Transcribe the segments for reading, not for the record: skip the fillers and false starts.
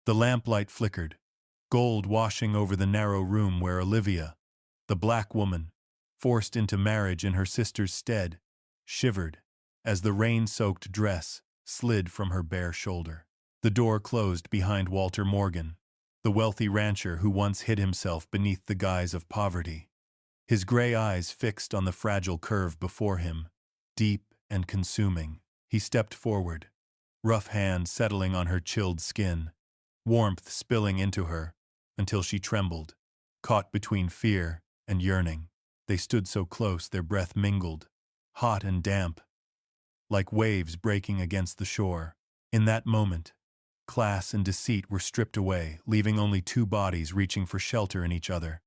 The lamplight flickered, gold washing over the narrow room where Olivia, the black woman, forced into marriage in her sister's stead, shivered as the rain-soaked dress slid from her bare shoulder. The door closed behind Walter Morgan, the wealthy rancher who once hid himself beneath the guise of poverty. His gray eyes fixed on the fragile curve before him, deep and consuming. He stepped forward, rough hand settling on her chilled skin, warmth spilling into her until she trembled, caught between fear and yearning. They stood so close their breath mingled, hot and damp, like waves breaking against the shore. In that moment, class and deceit were stripped away, leaving only two bodies reaching for shelter in each other,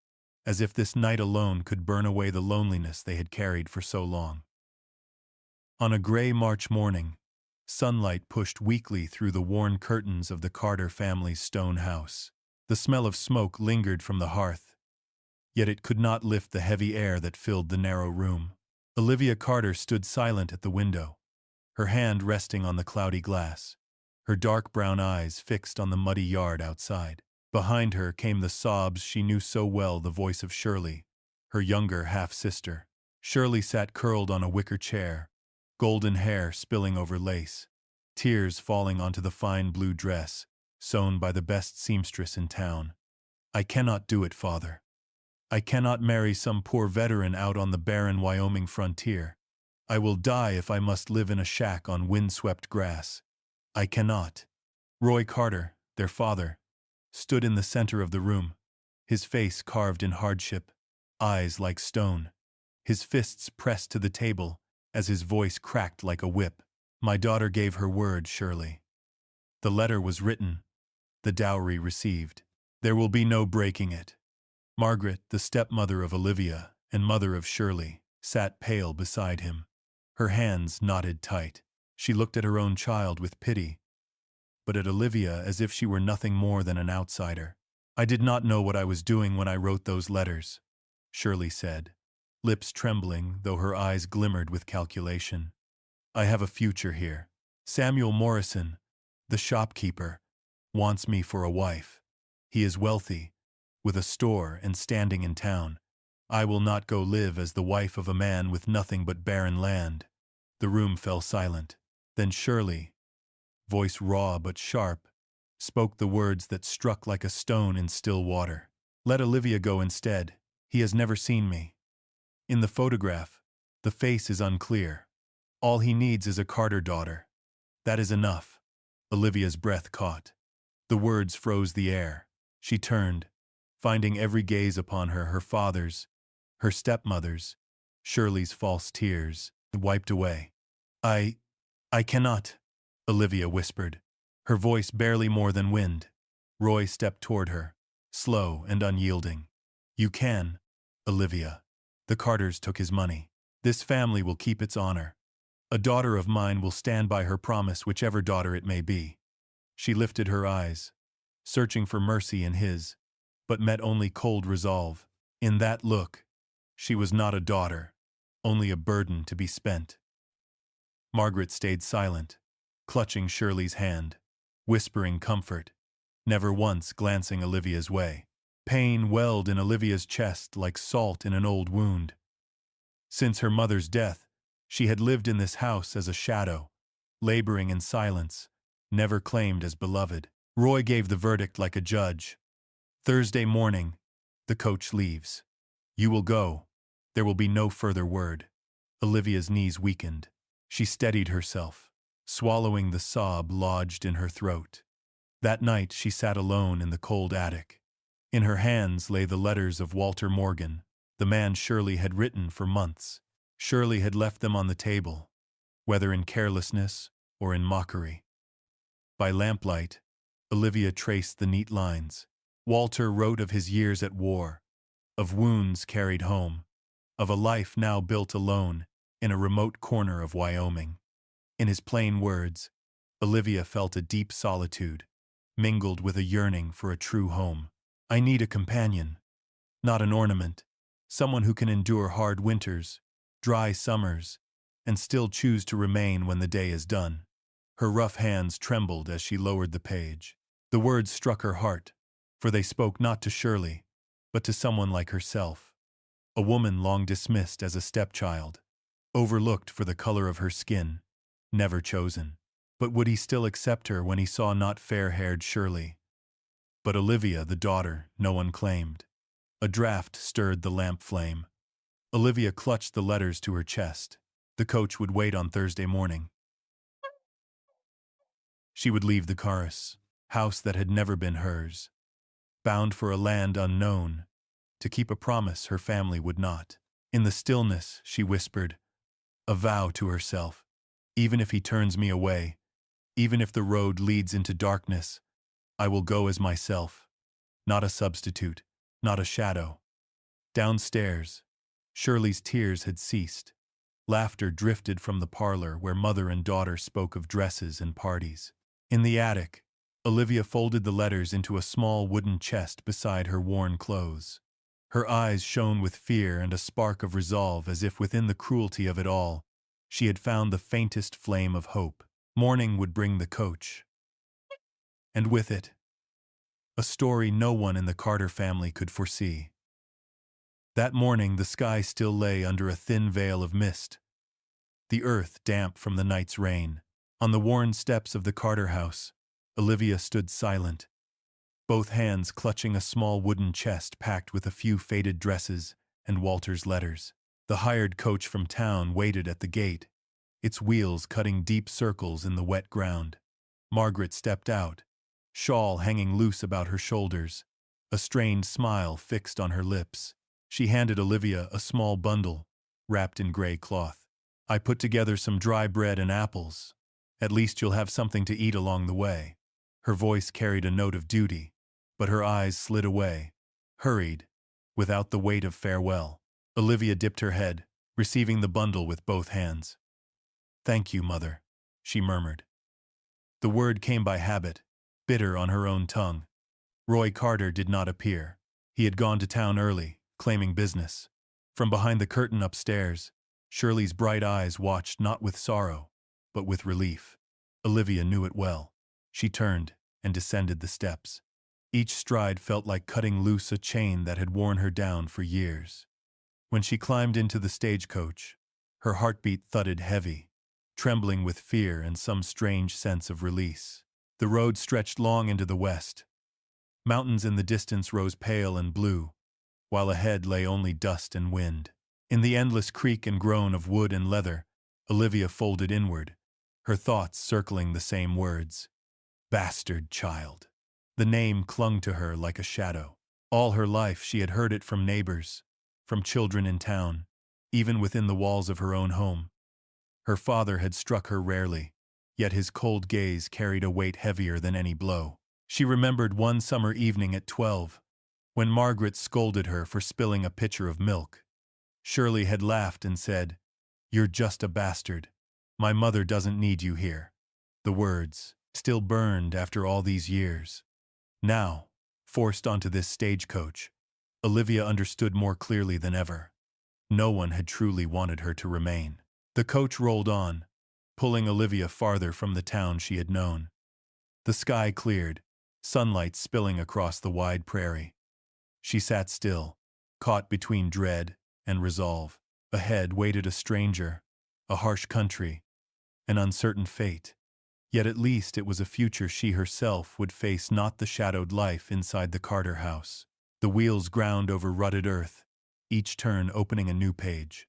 as if this night alone could burn away the loneliness they had carried for so long. On a gray March morning, sunlight pushed weakly through the worn curtains of the Carter family's stone house. The smell of smoke lingered from the hearth, yet it could not lift the heavy air that filled the narrow room. Olivia Carter stood silent at the window, her hand resting on the cloudy glass, her dark brown eyes fixed on the muddy yard outside. Behind her came the sobs she knew so well, the voice of Shirley, her younger half-sister. Shirley sat curled on a wicker chair, golden hair spilling over lace, tears falling onto the fine blue dress, sewn by the best seamstress in town. "I cannot do it, Father. I cannot marry some poor veteran out on the barren Wyoming frontier. I will die if I must live in a shack on windswept grass. I cannot." Roy Carter, their father, stood in the center of the room, his face carved in hardship, eyes like stone, his fists pressed to the table as his voice cracked like a whip. "My daughter gave her word, Shirley. The letter was written, the dowry received. There will be no breaking it." Margaret, the stepmother of Olivia and mother of Shirley, sat pale beside him, her hands knotted tight. She looked at her own child with pity, but at Olivia as if she were nothing more than an outsider. "I did not know what I was doing when I wrote those letters," Shirley said, lips trembling though her eyes glimmered with calculation. "I have a future here. Samuel Morrison, the shopkeeper, wants me for a wife. He is wealthy, with a store and standing in town. I will not go live as the wife of a man with nothing but barren land." The room fell silent. Then Shirley, voice raw but sharp, spoke the words that struck like a stone in still water. "Let Olivia go instead. He has never seen me. In the photograph, the face is unclear. All he needs is a Carter daughter. That is enough." Olivia's breath caught. The words froze the air. She turned, finding every gaze upon her, her father's, her stepmother's, Shirley's false tears, wiped away. I cannot," Olivia whispered, her voice barely more than wind. Roy stepped toward her, slow and unyielding. "You can, Olivia. The Carters took his money. This family will keep its honor. A daughter of mine will stand by her promise, whichever daughter it may be." She lifted her eyes, searching for mercy in his, but met only cold resolve. In that look, she was not a daughter, only a burden to be spent. Margaret stayed silent, clutching Shirley's hand, whispering comfort, never once glancing Olivia's way. Pain welled in Olivia's chest like salt in an old wound. Since her mother's death, she had lived in this house as a shadow, laboring in silence, never claimed as beloved. Roy gave the verdict like a judge. "Thursday morning, the coach leaves. You will go. There will be no further word." Olivia's knees weakened. She steadied herself, swallowing the sob lodged in her throat. That night she sat alone in the cold attic. In her hands lay the letters of Walter Morgan, the man Shirley had written for months. Shirley had left them on the table, whether in carelessness or in mockery. By lamplight, Olivia traced the neat lines. Walter wrote of his years at war, of wounds carried home, of a life now built alone in a remote corner of Wyoming. In his plain words, Olivia felt a deep solitude, mingled with a yearning for a true home. "I need a companion, not an ornament, someone who can endure hard winters, dry summers, and still choose to remain when the day is done." Her rough hands trembled as she lowered the page. The words struck her heart, for they spoke not to Shirley, but to someone like herself, a woman long dismissed as a stepchild, overlooked for the color of her skin, never chosen. But would he still accept her when he saw not fair-haired Shirley, but Olivia, the daughter no one claimed? A draught stirred the lamp flame. Olivia clutched the letters to her chest. The coach would wait on Thursday morning. She would leave the Caris, house that had never been hers, bound for a land unknown, to keep a promise her family would not. In the stillness, she whispered, a vow to herself. Even if he turns me away, even if the road leads into darkness, I will go as myself, not a substitute, not a shadow. Downstairs, Shirley's tears had ceased. Laughter drifted from the parlor where mother and daughter spoke of dresses and parties. In the attic, Olivia folded the letters into a small wooden chest beside her worn clothes. Her eyes shone with fear and a spark of resolve, as if within the cruelty of it all, she had found the faintest flame of hope. Morning would bring the coach, and with it, a story no one in the Carter family could foresee. That morning the sky still lay under a thin veil of mist, the earth damp from the night's rain. On the worn steps of the Carter house, Olivia stood silent, both hands clutching a small wooden chest packed with a few faded dresses and Walter's letters. The hired coach from town waited at the gate, its wheels cutting deep circles in the wet ground. Margaret stepped out, shawl hanging loose about her shoulders, a strained smile fixed on her lips. She handed Olivia a small bundle, wrapped in gray cloth. I put together some dry bread and apples. At least you'll have something to eat along the way. Her voice carried a note of duty, but her eyes slid away, hurried, without the weight of farewell. Olivia dipped her head, receiving the bundle with both hands. Thank you, Mother, she murmured. The word came by habit, bitter on her own tongue. Roy Carter did not appear. He had gone to town early, claiming business. From behind the curtain upstairs, Shirley's bright eyes watched not with sorrow, but with relief. Olivia knew it well. She turned and descended the steps. Each stride felt like cutting loose a chain that had worn her down for years. When she climbed into the stagecoach, her heartbeat thudded heavy, trembling with fear and some strange sense of release. The road stretched long into the west. Mountains in the distance rose pale and blue, while ahead lay only dust and wind. In the endless creak and groan of wood and leather, Olivia folded inward, her thoughts circling the same words. Bastard child. The name clung to her like a shadow. All her life she had heard it from neighbors, from children in town, even within the walls of her own home. Her father had struck her rarely, yet his cold gaze carried a weight heavier than any blow. She remembered one summer evening at 12, when Margaret scolded her for spilling a pitcher of milk. Shirley had laughed and said, "You're just a bastard. My mother doesn't need you here." The words still burned after all these years. Now, forced onto this stagecoach, Olivia understood more clearly than ever. No one had truly wanted her to remain. The coach rolled on, pulling Olivia farther from the town she had known. The sky cleared, sunlight spilling across the wide prairie. She sat still, caught between dread and resolve. Ahead waited a stranger, a harsh country, an uncertain fate. Yet at least it was a future she herself would face, not the shadowed life inside the Carter house. The wheels ground over rutted earth, each turn opening a new page.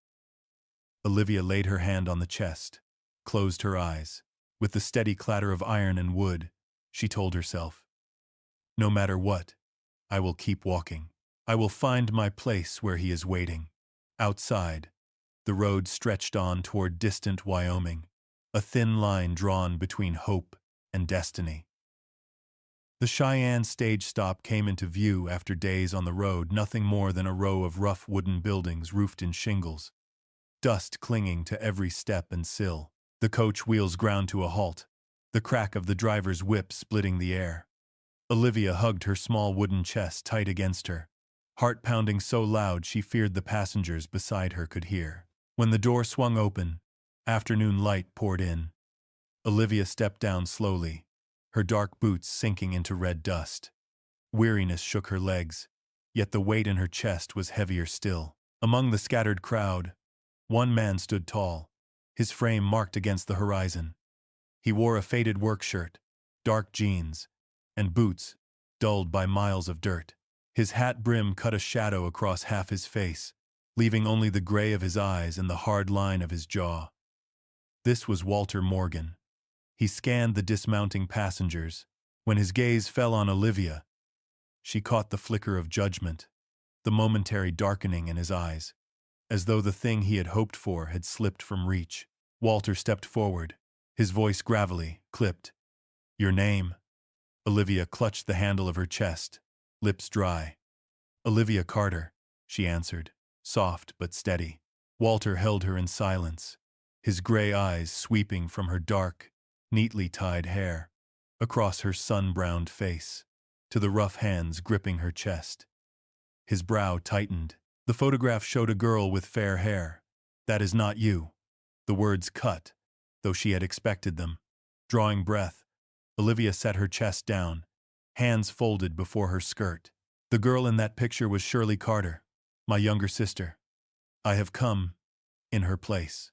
Olivia laid her hand on the chest, closed her eyes. With the steady clatter of iron and wood, she told herself, "No matter what, I will keep walking. I will find my place where he is waiting." Outside, the road stretched on toward distant Wyoming, a thin line drawn between hope and destiny. The Cheyenne stage stop came into view after days on the road, nothing more than a row of rough wooden buildings roofed in shingles, dust clinging to every step and sill. The coach wheels ground to a halt, the crack of the driver's whip splitting the air. Olivia hugged her small wooden chest tight against her, heart pounding so loud she feared the passengers beside her could hear. When the door swung open, afternoon light poured in. Olivia stepped down slowly, her dark boots sinking into red dust. Weariness shook her legs, yet the weight in her chest was heavier still. Among the scattered crowd, one man stood tall, his frame marked against the horizon. He wore a faded work shirt, dark jeans, and boots dulled by miles of dirt. His hat brim cut a shadow across half his face, leaving only the gray of his eyes and the hard line of his jaw. This was Walter Morgan. He scanned the dismounting passengers. When his gaze fell on Olivia, she caught the flicker of judgment, the momentary darkening in his eyes, as though the thing he had hoped for had slipped from reach. Walter stepped forward, his voice gravelly, clipped. "Your name?" Olivia clutched the handle of her chest, lips dry. "Olivia Carter," she answered, soft but steady. Walter held her in silence, his gray eyes sweeping from her dark, neatly tied hair, across her sun-browned face, to the rough hands gripping her chest. His brow tightened. "The photograph showed a girl with fair hair. That is not you." The words cut, though she had expected them. Drawing breath, Olivia set her chest down, hands folded before her skirt. "The girl in that picture was Shirley Carter, my younger sister. I have come in her place."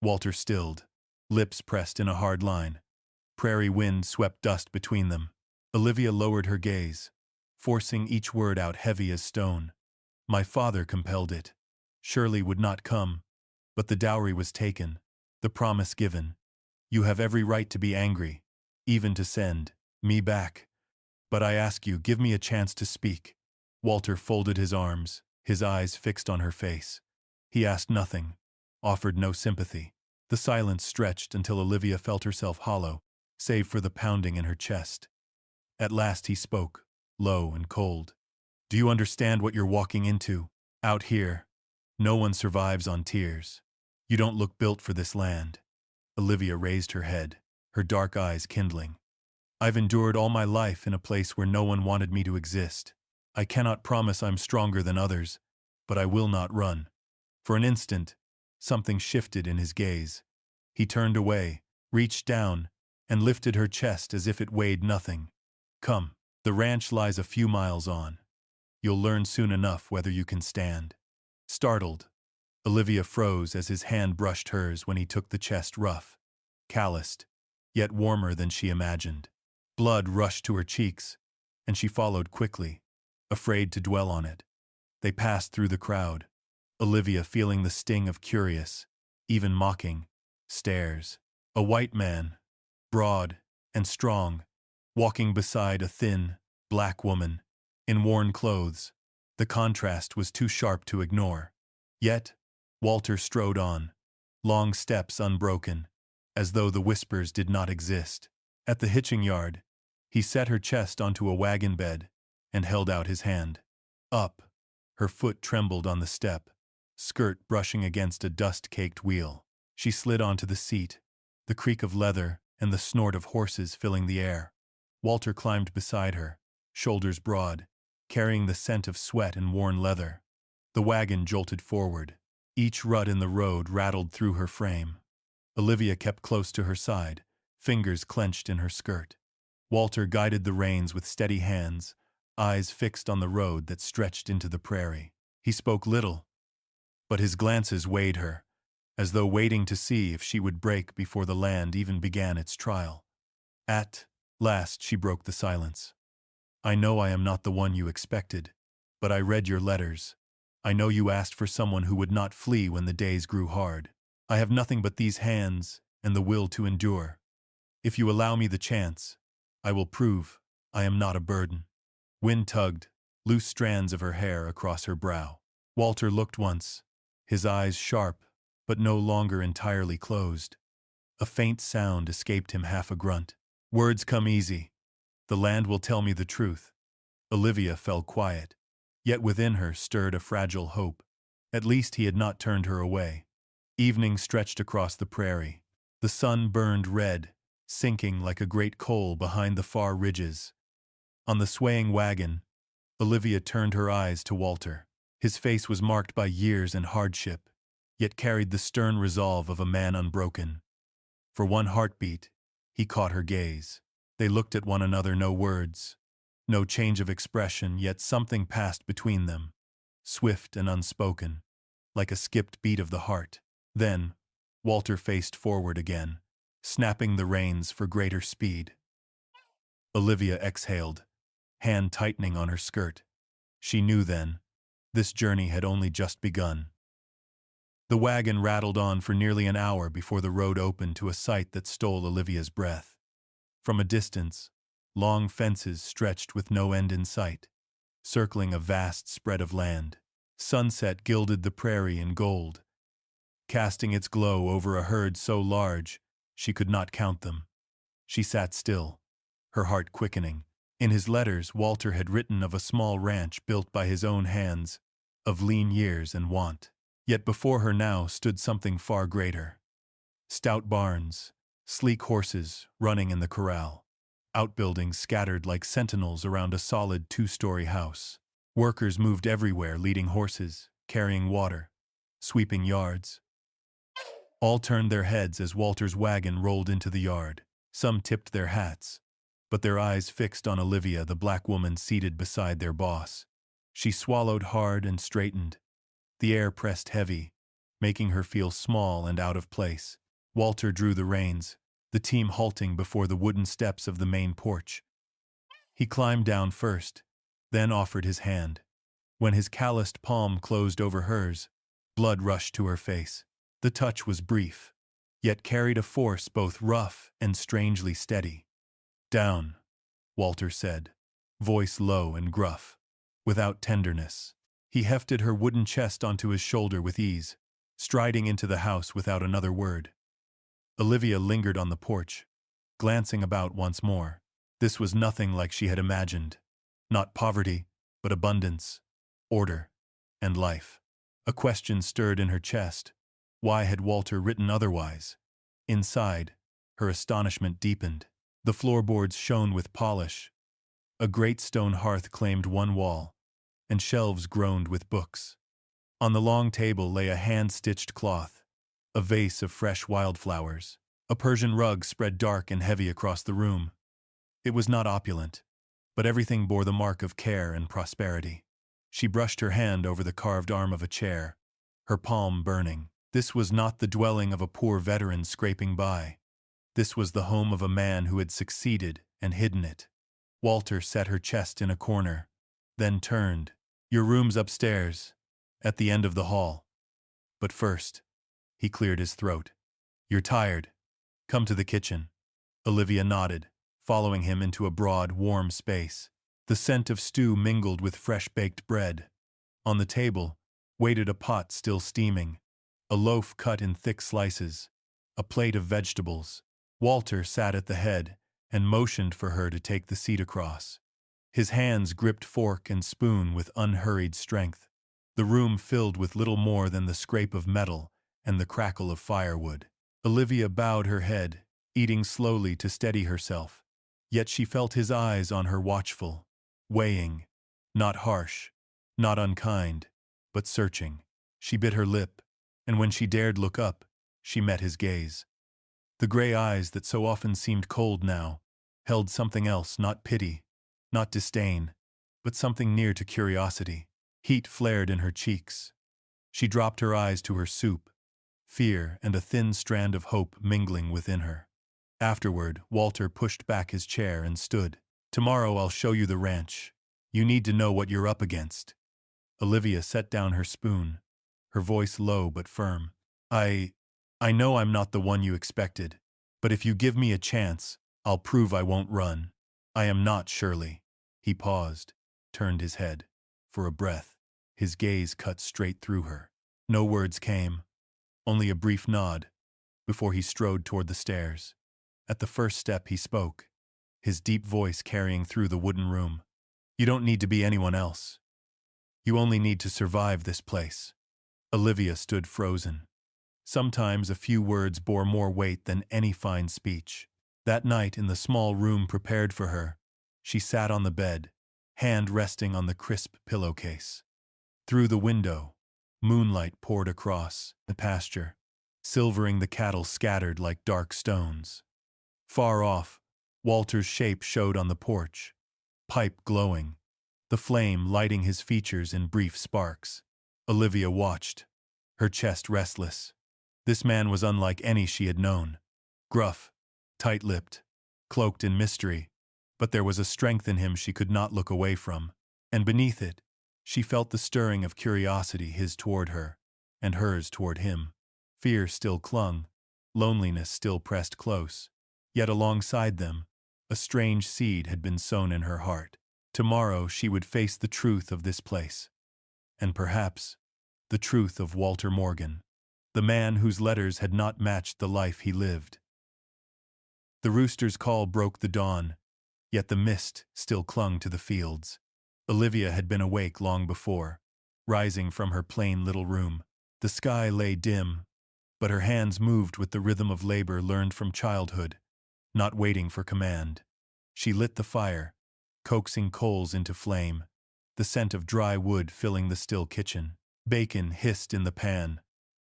Walter stilled, lips pressed in a hard line. Prairie wind swept dust between them. Olivia lowered her gaze, forcing each word out heavy as stone. "My father compelled it. Shirley would not come, but the dowry was taken, the promise given. You have every right to be angry, even to send me back. But I ask you, give me a chance to speak." Walter folded his arms, his eyes fixed on her face. He asked nothing, offered no sympathy. The silence stretched until Olivia felt herself hollow, save for the pounding in her chest. At last he spoke, low and cold. "Do you understand what you're walking into? Out here, no one survives on tears. You don't look built for this land." Olivia raised her head, her dark eyes kindling. "I've endured all my life in a place where no one wanted me to exist. I cannot promise I'm stronger than others, but I will not run." For an instant, something shifted in his gaze. He turned away, reached down, and lifted her chest as if it weighed nothing. "Come, the ranch lies a few miles on. You'll learn soon enough whether you can stand." Startled, Olivia froze as his hand brushed hers when he took the chest rough, calloused, yet warmer than she imagined. Blood rushed to her cheeks, and she followed quickly, afraid to dwell on it. They passed through the crowd, Olivia feeling the sting of curious, even mocking, stares. A white man, broad and strong, walking beside a thin, black woman, in worn clothes. The contrast was too sharp to ignore. Yet, Walter strode on, long steps unbroken, as though the whispers did not exist. At the hitching yard, he set her chest onto a wagon bed and held out his hand. Up, her foot trembled on the step, skirt brushing against a dust-caked wheel. She slid onto the seat, the creak of leather and the snort of horses filling the air. Walter climbed beside her, shoulders broad, carrying the scent of sweat and worn leather. The wagon jolted forward. Each rut in the road rattled through her frame. Olivia kept close to her side, fingers clenched in her skirt. Walter guided the reins with steady hands, eyes fixed on the road that stretched into the prairie. He spoke little, but his glances weighed her, as though waiting to see if she would break before the land even began its trial. At last she broke the silence. "I know I am not the one you expected, but I read your letters. I know you asked for someone who would not flee when the days grew hard. I have nothing but these hands and the will to endure. If you allow me the chance, I will prove I am not a burden." Wind tugged loose strands of her hair across her brow. Walter looked once, his eyes sharp, but no longer entirely closed. A faint sound escaped him, half a grunt. "Words come easy. The land will tell me the truth." Olivia fell quiet, yet within her stirred a fragile hope. At least he had not turned her away. Evening stretched across the prairie. The sun burned red, sinking like a great coal behind the far ridges. On the swaying wagon, Olivia turned her eyes to Walter. His face was marked by years and hardship, yet carried the stern resolve of a man unbroken. For one heartbeat, he caught her gaze. They looked at one another, no words, no change of expression, yet something passed between them, swift and unspoken, like a skipped beat of the heart. Then, Walter faced forward again, snapping the reins for greater speed. Olivia exhaled, hand tightening on her skirt. She knew then, this journey had only just begun. The wagon rattled on for nearly an hour before the road opened to a sight that stole Olivia's breath. From a distance, long fences stretched with no end in sight, circling a vast spread of land. Sunset gilded the prairie in gold, casting its glow over a herd so large she could not count them. She sat still, her heart quickening. In his letters, Walter had written of a small ranch built by his own hands, of lean years and want. Yet before her now stood something far greater. Stout barns, sleek horses running in the corral, outbuildings scattered like sentinels around a solid two-story house. Workers moved everywhere, leading horses, carrying water, sweeping yards. All turned their heads as Walter's wagon rolled into the yard. Some tipped their hats, but their eyes fixed on Olivia, the black woman seated beside their boss. She swallowed hard and straightened. The air pressed heavy, making her feel small and out of place. Walter drew the reins, the team halting before the wooden steps of the main porch. He climbed down first, then offered his hand. When his calloused palm closed over hers, blood rushed to her face. The touch was brief, yet carried a force both rough and strangely steady. "Down," Walter said, voice low and gruff, without tenderness. He hefted her wooden chest onto his shoulder with ease, striding into the house without another word. Olivia lingered on the porch, glancing about once more. This was nothing like she had imagined. Not poverty, but abundance, order, and life. A question stirred in her chest. Why had Walter written otherwise? Inside, her astonishment deepened. The floorboards shone with polish. A great stone hearth claimed one wall, and shelves groaned with books. On the long table lay a hand-stitched cloth, a vase of fresh wildflowers. A Persian rug spread dark and heavy across the room. It was not opulent, but everything bore the mark of care and prosperity. She brushed her hand over the carved arm of a chair, her palm burning. This was not the dwelling of a poor veteran scraping by. This was the home of a man who had succeeded and hidden it. Walter set her chest in a corner, then turned. "Your room's upstairs, at the end of the hall. But first," he cleared his throat, "you're tired. Come to the kitchen." Olivia nodded, following him into a broad, warm space. The scent of stew mingled with fresh-baked bread. On the table waited a pot still steaming, a loaf cut in thick slices, a plate of vegetables. Walter sat at the head and motioned for her to take the seat across. His hands gripped fork and spoon with unhurried strength. The room filled with little more than the scrape of metal and the crackle of firewood. Olivia bowed her head, eating slowly to steady herself. Yet she felt his eyes on her, watchful, weighing, not harsh, not unkind, but searching. She bit her lip, and when she dared look up, she met his gaze. The gray eyes that so often seemed cold now held something else, not pity, not disdain, but something near to curiosity. Heat flared in her cheeks. She dropped her eyes to her soup, fear and a thin strand of hope mingling within her. Afterward, Walter pushed back his chair and stood. "Tomorrow I'll show you the ranch. You need to know what you're up against." Olivia set down her spoon, her voice low but firm. I know I'm not the one you expected, but if you give me a chance, I'll prove I won't run. I am not Shirley." He paused, turned his head. For a breath, his gaze cut straight through her. No words came, only a brief nod, before he strode toward the stairs. At the first step he spoke, his deep voice carrying through the wooden room. "You don't need to be anyone else. You only need to survive this place." Olivia stood frozen. Sometimes a few words bore more weight than any fine speech. That night, in the small room prepared for her, she sat on the bed, hand resting on the crisp pillowcase. Through the window, moonlight poured across the pasture, silvering the cattle scattered like dark stones. Far off, Walter's shape showed on the porch, pipe glowing, the flame lighting his features in brief sparks. Olivia watched, her chest restless. This man was unlike any she had known. Gruff, tight-lipped, cloaked in mystery, but there was a strength in him she could not look away from, and beneath it, she felt the stirring of curiosity, his toward her, and hers toward him. Fear still clung, loneliness still pressed close, yet alongside them, a strange seed had been sown in her heart. Tomorrow she would face the truth of this place, and perhaps the truth of Walter Morgan, the man whose letters had not matched the life he lived. The rooster's call broke the dawn, yet the mist still clung to the fields. Olivia had been awake long before, rising from her plain little room. The sky lay dim, but her hands moved with the rhythm of labor learned from childhood, not waiting for command. She lit the fire, coaxing coals into flame, the scent of dry wood filling the still kitchen. Bacon hissed in the pan,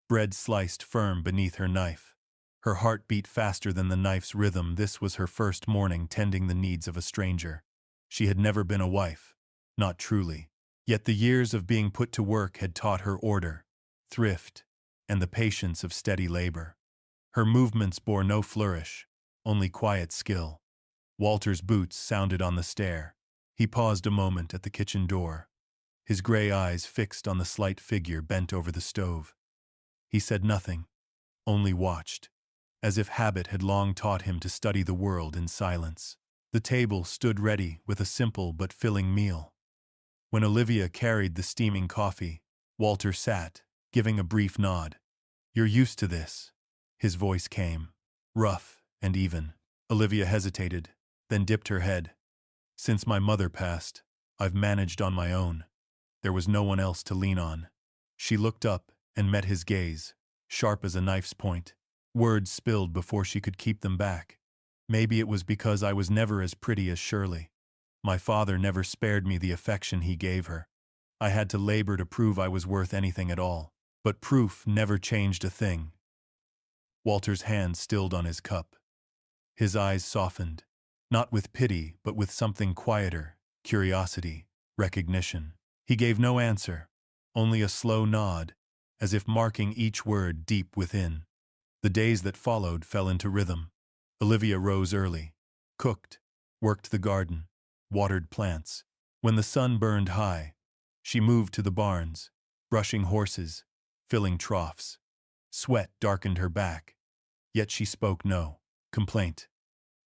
bread sliced firm beneath her knife. Her heart beat faster than the knife's rhythm. This was her first morning tending the needs of a stranger. She had never been a wife, not truly. Yet the years of being put to work had taught her order, thrift, and the patience of steady labor. Her movements bore no flourish, only quiet skill. Walter's boots sounded on the stair. He paused a moment at the kitchen door, his gray eyes fixed on the slight figure bent over the stove. He said nothing, only watched, as if habit had long taught him to study the world in silence. The table stood ready with a simple but filling meal. When Olivia carried the steaming coffee, Walter sat, giving a brief nod. "You're used to this," his voice came, rough and even. Olivia hesitated, then dipped her head. "Since my mother passed, I've managed on my own. There was no one else to lean on." She looked up and met his gaze, sharp as a knife's point. Words spilled before she could keep them back. "Maybe it was because I was never as pretty as Shirley. My father never spared me the affection he gave her. I had to labor to prove I was worth anything at all. But proof never changed a thing." Walter's hand stilled on his cup. His eyes softened, not with pity but with something quieter, curiosity, recognition. He gave no answer, only a slow nod, as if marking each word deep within. The days that followed fell into rhythm. Olivia rose early, cooked, worked the garden, watered plants. When the sun burned high, she moved to the barns, brushing horses, filling troughs. Sweat darkened her back, yet she spoke no complaint.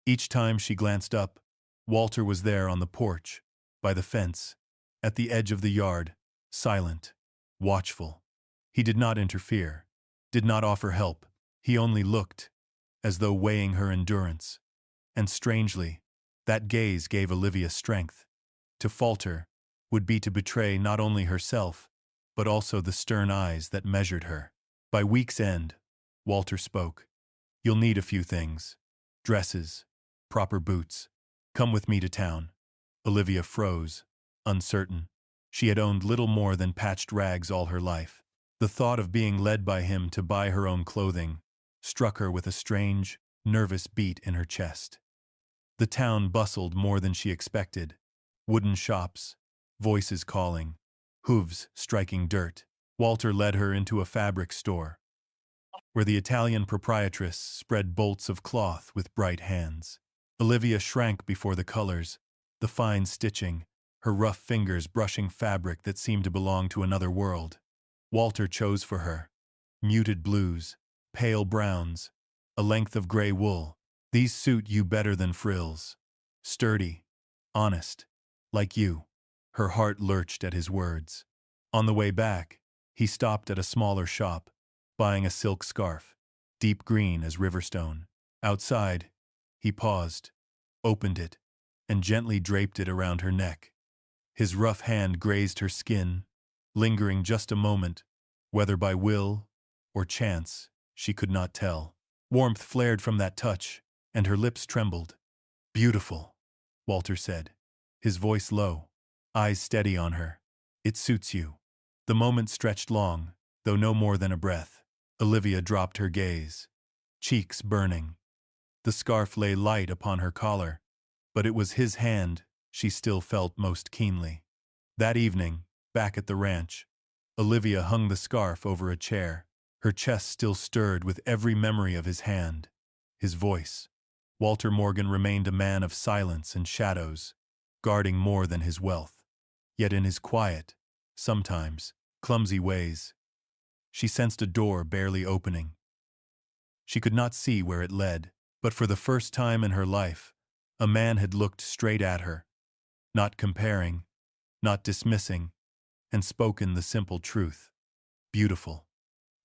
Each time she glanced up, Walter was there on the porch, by the fence, at the edge of the yard, silent, watchful. He did not interfere, did not offer help. He only looked, as though weighing her endurance. And strangely, that gaze gave Olivia strength. To falter would be to betray not only herself, but also the stern eyes that measured her. By week's end, Walter spoke. "You'll need a few things. Dresses, proper boots. Come with me to town." Olivia froze, uncertain. She had owned little more than patched rags all her life. The thought of being led by him to buy her own clothing struck her with a strange, nervous beat in her chest. The town bustled more than she expected. Wooden shops, voices calling, hooves striking dirt. Walter led her into a fabric store, where the Italian proprietress spread bolts of cloth with bright hands. Olivia shrank before the colors, the fine stitching, her rough fingers brushing fabric that seemed to belong to another world. Walter chose for her muted blues, pale browns, a length of gray wool. "These suit you better than frills. Sturdy, honest, like you." Her heart lurched at his words. On the way back, he stopped at a smaller shop, buying a silk scarf, deep green as riverstone. Outside, he paused, opened it, and gently draped it around her neck. His rough hand grazed her skin, lingering just a moment, whether by will or chance, she could not tell. Warmth flared from that touch, and her lips trembled. "Beautiful," Walter said, his voice low, eyes steady on her. "It suits you." The moment stretched long, though no more than a breath. Olivia dropped her gaze, cheeks burning. The scarf lay light upon her collar, but it was his hand she still felt most keenly. That evening, back at the ranch, Olivia hung the scarf over a chair, her chest still stirred with every memory of his hand, his voice. Walter Morgan remained a man of silence and shadows, guarding more than his wealth. Yet in his quiet, sometimes clumsy ways, she sensed a door barely opening. She could not see where it led, but for the first time in her life, a man had looked straight at her, not comparing, not dismissing, and spoken the simple truth. Beautiful.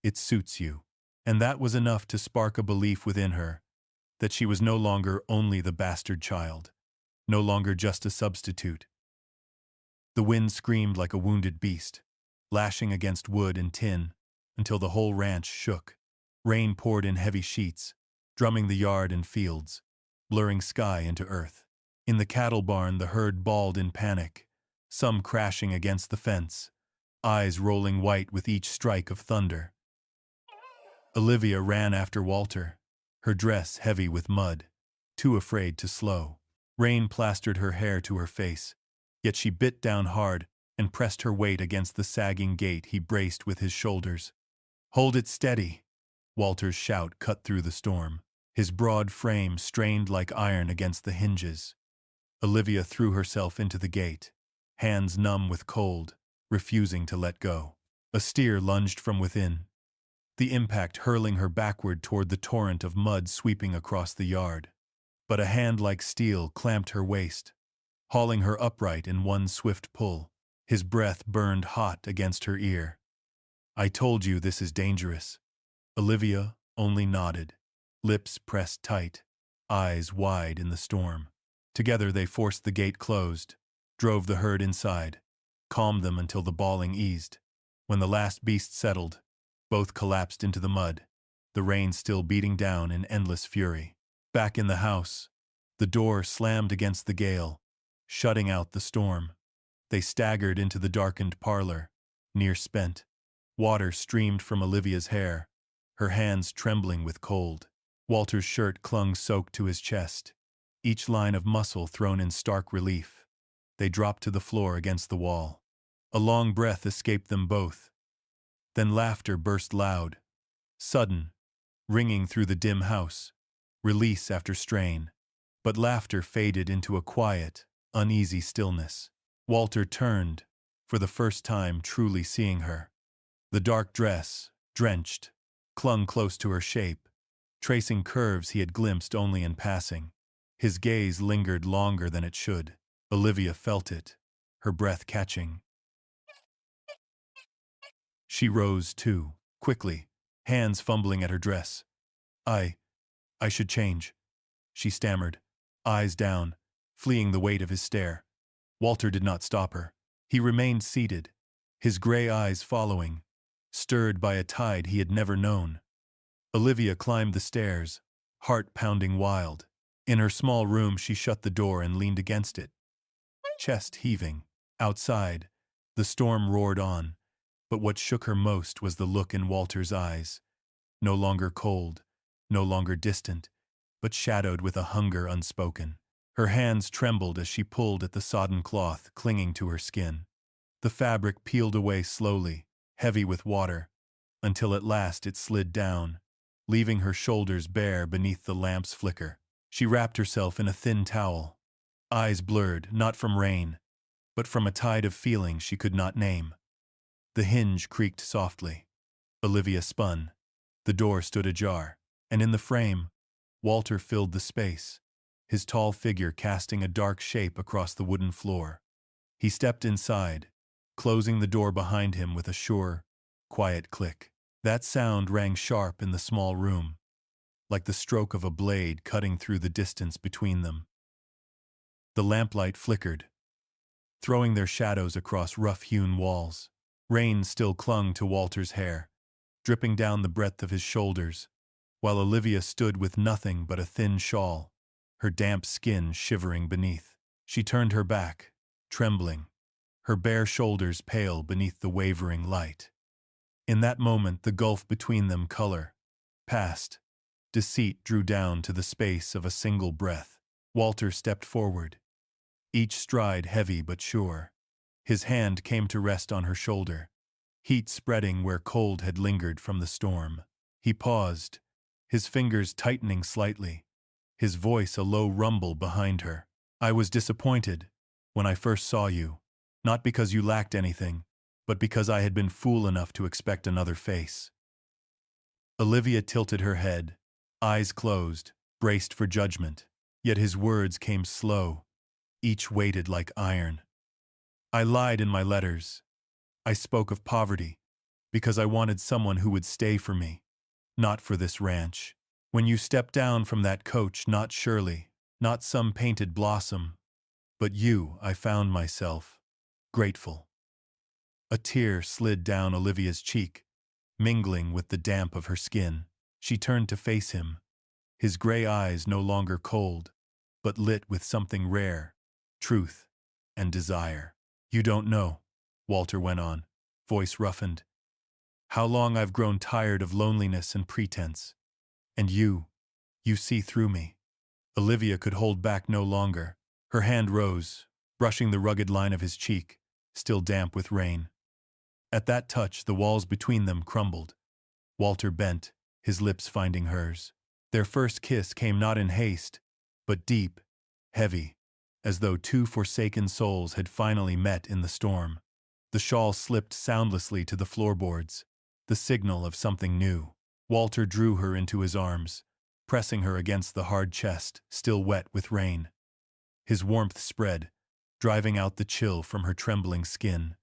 It suits you. And that was enough to spark a belief within her that she was no longer only the bastard child, no longer just a substitute. The wind screamed like a wounded beast, lashing against wood and tin until the whole ranch shook. Rain poured in heavy sheets, drumming the yard and fields, blurring sky into earth. In the cattle barn, the herd bawled in panic, some crashing against the fence, eyes rolling white with each strike of thunder. Olivia ran after Walter, her dress heavy with mud, too afraid to slow. Rain plastered her hair to her face, yet she bit down hard and pressed her weight against the sagging gate he braced with his shoulders. "Hold it steady!" Walter's shout cut through the storm, his broad frame strained like iron against the hinges. Olivia threw herself into the gate, hands numb with cold, refusing to let go. A steer lunged from within, the impact hurling her backward toward the torrent of mud sweeping across the yard. But a hand like steel clamped her waist, hauling her upright in one swift pull. His breath burned hot against her ear. "I told you this is dangerous." Olivia only nodded, lips pressed tight, eyes wide in the storm. Together they forced the gate closed, drove the herd inside, calmed them until the bawling eased. When the last beast settled, both collapsed into the mud, the rain still beating down in endless fury. Back in the house, the door slammed against the gale, shutting out the storm. They staggered into the darkened parlor, near spent. Water streamed from Olivia's hair, her hands trembling with cold. Walter's shirt clung soaked to his chest, each line of muscle thrown in stark relief. They dropped to the floor against the wall. A long breath escaped them both. Then laughter burst loud, sudden, ringing through the dim house, release after strain. But laughter faded into a quiet, uneasy stillness. Walter turned, for the first time truly seeing her. The dark dress, drenched, clung close to her shape, tracing curves he had glimpsed only in passing. His gaze lingered longer than it should. Olivia felt it, her breath catching. She rose, too, quickly, hands fumbling at her dress. I should change," she stammered, eyes down, fleeing the weight of his stare. Walter did not stop her. He remained seated, his gray eyes following, stirred by a tide he had never known. Olivia climbed the stairs, heart pounding wild. In her small room she shut the door and leaned against it, chest heaving. Outside, the storm roared on, but what shook her most was the look in Walter's eyes. No longer cold, no longer distant, but shadowed with a hunger unspoken. Her hands trembled as she pulled at the sodden cloth clinging to her skin. The fabric peeled away slowly, heavy with water, until at last it slid down, leaving her shoulders bare beneath the lamp's flicker. She wrapped herself in a thin towel, eyes blurred, not from rain, but from a tide of feeling she could not name. The hinge creaked softly. Olivia spun. The door stood ajar, and in the frame, Walter filled the space, his tall figure casting a dark shape across the wooden floor. He stepped inside, closing the door behind him with a sure, quiet click. That sound rang sharp in the small room, like the stroke of a blade cutting through the distance between them. The lamplight flickered, throwing their shadows across rough-hewn walls. Rain still clung to Walter's hair, dripping down the breadth of his shoulders, while Olivia stood with nothing but a thin shawl, her damp skin shivering beneath. She turned her back, trembling, her bare shoulders pale beneath the wavering light. In that moment the gulf between them passed. Deceit drew down to the space of a single breath. Walter stepped forward, each stride heavy but sure. His hand came to rest on her shoulder, heat spreading where cold had lingered from the storm. He paused, his fingers tightening slightly, his voice a low rumble behind her. I was disappointed when I first saw you, not because you lacked anything, but because I had been fool enough to expect another face. Olivia tilted her head, eyes closed, braced for judgment, yet his words came slow, each weighted like iron. I lied in my letters. I spoke of poverty, because I wanted someone who would stay for me, not for this ranch. When you stepped down from that coach, not Shirley, not some painted blossom, but you, I found myself grateful. A tear slid down Olivia's cheek, mingling with the damp of her skin. She turned to face him, his gray eyes no longer cold, but lit with something rare, truth and desire. You don't know, Walter went on, voice roughened, how long I've grown tired of loneliness and pretense. And you see through me. Olivia could hold back no longer. Her hand rose, brushing the rugged line of his cheek, still damp with rain. At that touch, the walls between them crumbled. Walter bent, his lips finding hers. Their first kiss came not in haste, but deep, heavy, as though two forsaken souls had finally met in the storm. The shawl slipped soundlessly to the floorboards, the signal of something new. Walter drew her into his arms, pressing her against the hard chest, still wet with rain. His warmth spread, driving out the chill from her trembling skin.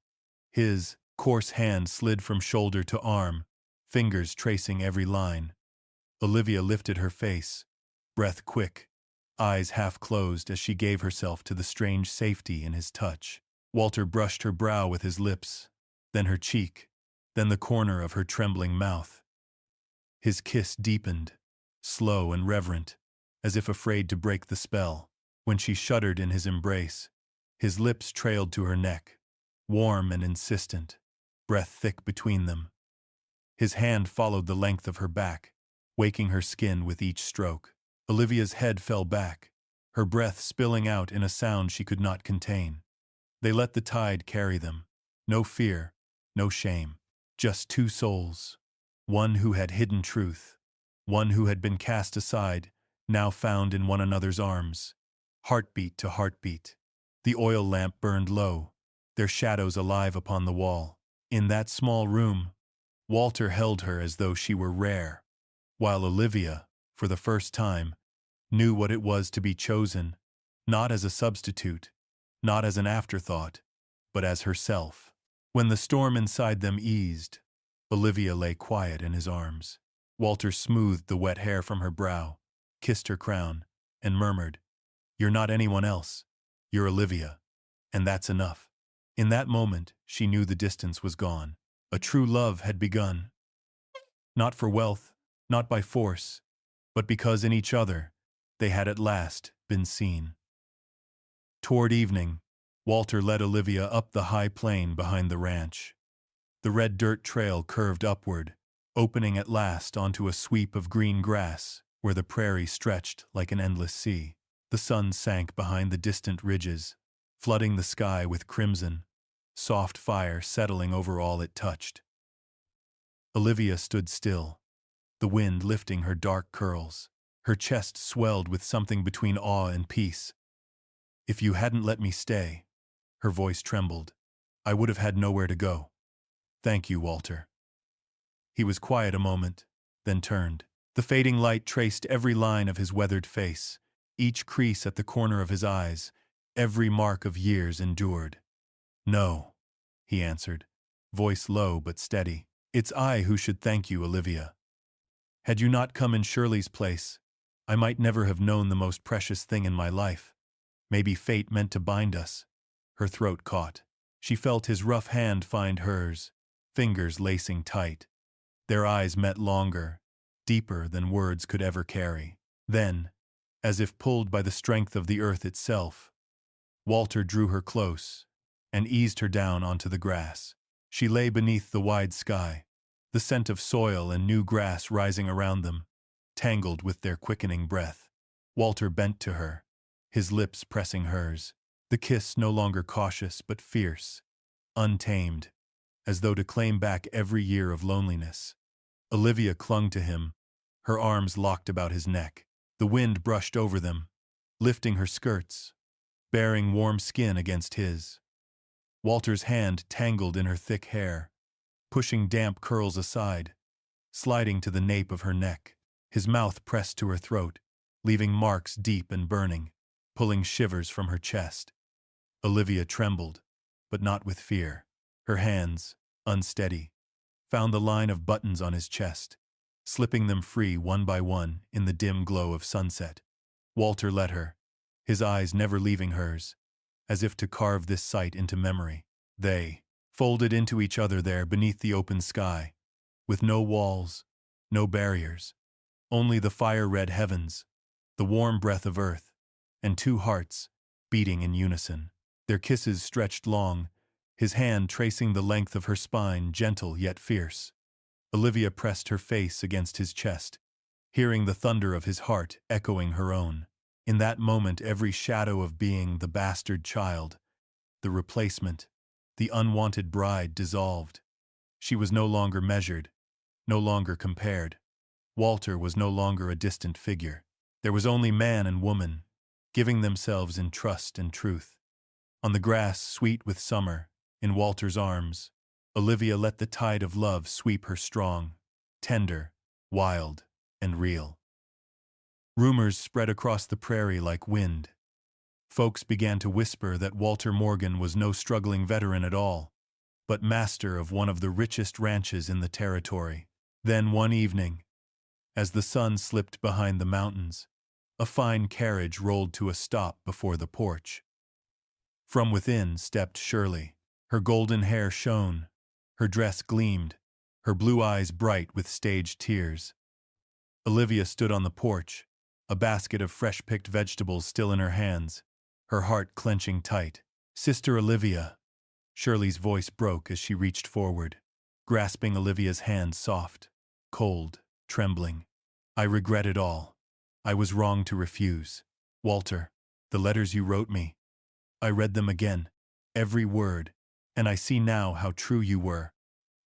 His coarse hand slid from shoulder to arm, fingers tracing every line. Olivia lifted her face, breath quick, eyes half closed as she gave herself to the strange safety in his touch. Walter brushed her brow with his lips, then her cheek, then the corner of her trembling mouth. His kiss deepened, slow and reverent, as if afraid to break the spell. When she shuddered in his embrace, his lips trailed to her neck, warm and insistent, breath thick between them. His hand followed the length of her back, waking her skin with each stroke. Olivia's head fell back, her breath spilling out in a sound she could not contain. They let the tide carry them. No fear, no shame. Just two souls. One who had hidden truth. One who had been cast aside, now found in one another's arms. Heartbeat to heartbeat. The oil lamp burned low, their shadows alive upon the wall. In that small room, Walter held her as though she were rare, while Olivia, for the first time, knew what it was to be chosen, not as a substitute, not as an afterthought, but as herself. When the storm inside them eased, Olivia lay quiet in his arms. Walter smoothed the wet hair from her brow, kissed her crown, and murmured, "You're not anyone else. You're Olivia, and that's enough." In that moment, she knew the distance was gone. A true love had begun. Not for wealth, not by force, but because in each other they had at last been seen. Toward evening, Walter led Olivia up the high plain behind the ranch. The red dirt trail curved upward, opening at last onto a sweep of green grass where the prairie stretched like an endless sea. The sun sank behind the distant ridges, flooding the sky with crimson, soft fire settling over all it touched. Olivia stood still, the wind lifting her dark curls. Her chest swelled with something between awe and peace. "If you hadn't let me stay," her voice trembled, "I would have had nowhere to go. Thank you, Walter." He was quiet a moment, then turned. The fading light traced every line of his weathered face, each crease at the corner of his eyes, every mark of years endured. "No," he answered, voice low but steady. "It's I who should thank you, Olivia. Had you not come in Shirley's place, I might never have known the most precious thing in my life. Maybe fate meant to bind us." Her throat caught. She felt his rough hand find hers, fingers lacing tight. Their eyes met longer, deeper than words could ever carry. Then, as if pulled by the strength of the earth itself, Walter drew her close and eased her down onto the grass. She lay beneath the wide sky, the scent of soil and new grass rising around them, tangled with their quickening breath. Walter bent to her, his lips pressing hers, the kiss no longer cautious but fierce, untamed, as though to claim back every year of loneliness. Olivia clung to him, her arms locked about his neck. The wind brushed over them, lifting her skirts, baring warm skin against his. Walter's hand tangled in her thick hair, pushing damp curls aside, sliding to the nape of her neck. His mouth pressed to her throat, leaving marks deep and burning, pulling shivers from her chest. Olivia trembled, but not with fear. Her hands, unsteady, found the line of buttons on his chest, slipping them free one by one in the dim glow of sunset. Walter let her, his eyes never leaving hers, as if to carve this sight into memory. They folded into each other there beneath the open sky, with no walls, no barriers, only the fire-red heavens, the warm breath of earth, and two hearts beating in unison. Their kisses stretched long, his hand tracing the length of her spine, gentle yet fierce. Olivia pressed her face against his chest, hearing the thunder of his heart echoing her own. In that moment every shadow of being the bastard child, the replacement, the unwanted bride dissolved. She was no longer measured, no longer compared. Walter was no longer a distant figure. There was only man and woman, giving themselves in trust and truth. On the grass sweet with summer, in Walter's arms, Olivia let the tide of love sweep her strong, tender, wild, and real. Rumors spread across the prairie like wind. Folks began to whisper that Walter Morgan was no struggling veteran at all, but master of one of the richest ranches in the territory. Then one evening, as the sun slipped behind the mountains, a fine carriage rolled to a stop before the porch. From within stepped Shirley. Her golden hair shone, her dress gleamed, her blue eyes bright with staged tears. Olivia stood on the porch, a basket of fresh-picked vegetables still in her hands, her heart clenching tight. "Sister Olivia," Shirley's voice broke as she reached forward, grasping Olivia's hand soft, cold, trembling. "I regret it all. I was wrong to refuse. Walter, the letters you wrote me, I read them again, every word, and I see now how true you were.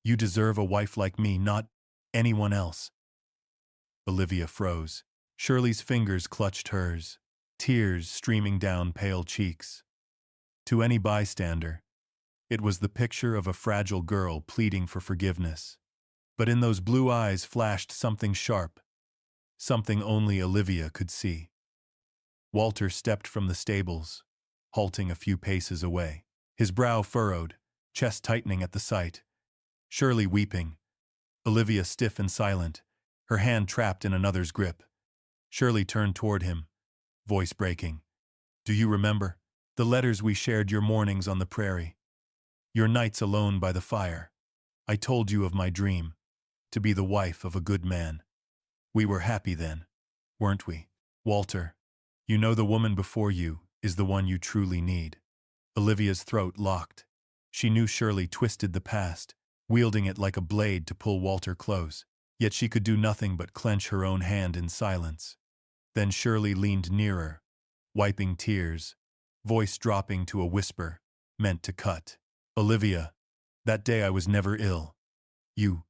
You deserve a wife like me, not anyone else." Olivia froze. Shirley's fingers clutched hers, tears streaming down pale cheeks. To any bystander, it was the picture of a fragile girl pleading for forgiveness. But in those blue eyes flashed something sharp, something only Olivia could see. Walter stepped from the stables, halting a few paces away, his brow furrowed, chest tightening at the sight. Shirley weeping, Olivia stiff and silent, her hand trapped in another's grip. Shirley turned toward him, voice breaking. "Do you remember the letters we shared, your mornings on the prairie, your nights alone by the fire? I told you of my dream, to be the wife of a good man. We were happy then, weren't we? Walter, you know the woman before you is the one you truly need." Olivia's throat locked. She knew Shirley twisted the past, wielding it like a blade to pull Walter close, yet she could do nothing but clench her own hand in silence. Then Shirley leaned nearer, wiping tears, voice dropping to a whisper, meant to cut. "Olivia, that day I was never ill. You,"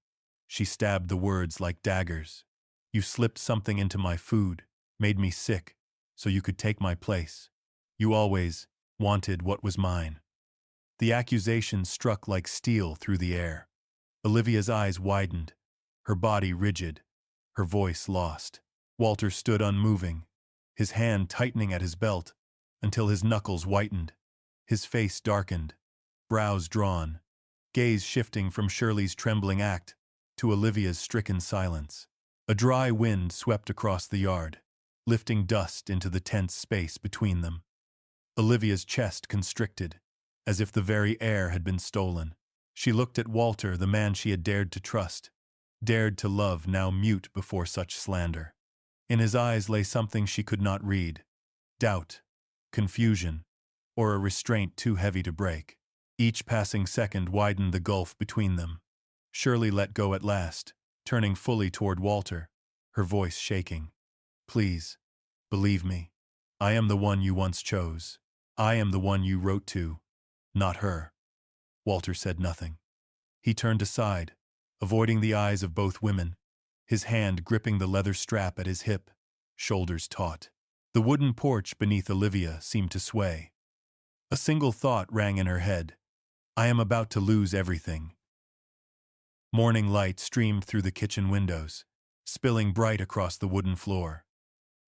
she stabbed the words like daggers, "you slipped something into my food, made me sick, so you could take my place. You always wanted what was mine." The accusation struck like steel through the air. Olivia's eyes widened, her body rigid, her voice lost. Walter stood unmoving, his hand tightening at his belt until his knuckles whitened, his face darkened, brows drawn, gaze shifting from Shirley's trembling act to Olivia's stricken silence. A dry wind swept across the yard, lifting dust into the tense space between them. Olivia's chest constricted, as if the very air had been stolen. She looked at Walter, the man she had dared to trust, dared to love, now mute before such slander. In his eyes lay something she could not read: doubt, confusion, or a restraint too heavy to break. Each passing second widened the gulf between them. Shirley let go at last, turning fully toward Walter, her voice shaking. "Please, believe me. I am the one you once chose. I am the one you wrote to, not her. Walter said nothing. He turned aside, avoiding the eyes of both women, his hand gripping the leather strap at his hip, shoulders taut. The wooden porch beneath Olivia seemed to sway. A single thought rang in her head. I am about to lose everything. Morning light streamed through the kitchen windows, spilling bright across the wooden floor.